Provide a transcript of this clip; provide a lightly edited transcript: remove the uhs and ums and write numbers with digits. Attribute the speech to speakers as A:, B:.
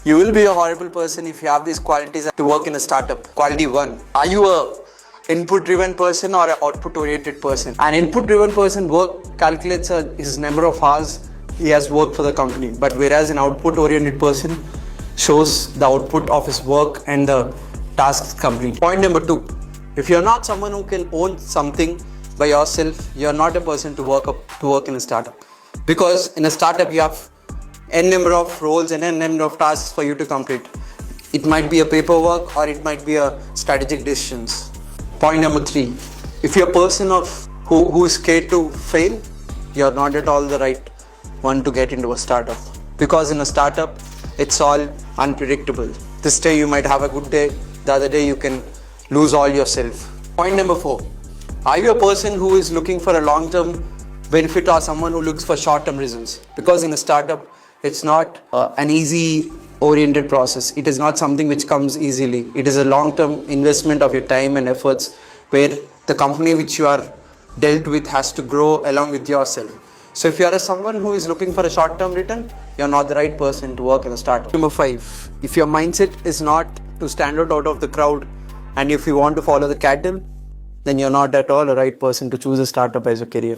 A: You will be a horrible person if you have these qualities to work in a startup. Quality 1. Are you a input driven person or an output oriented person? An input driven person calculates his number of hours he has worked for the company, but whereas an output oriented person shows the output of his work and the tasks complete. Point number 2. If you're not someone who can own something by yourself, you're not a person to work in a startup. Because in a startup you have n number of roles and n number of tasks for you to complete. It might be a paperwork or it might be a strategic decisions. Point number 3. If you're a person who is scared to fail, you're not at all the right one to get into a startup. Because in a startup, it's all unpredictable. This day you might have a good day, the other day you can lose all yourself. Point number 4. Are you a person who is looking for a long-term benefit or someone who looks for short-term results? Because in a startup, it's not an easy oriented process. It is not something which comes easily. It is a long-term investment of your time and efforts where the company which you are dealt with has to grow along with yourself. So if you are someone who is looking for a short-term return, you're not the right person to work in a startup. Number 5. If your mindset is not to stand out of the crowd and if you want to follow the cattle, then you're not at all a right person to choose a startup as a career.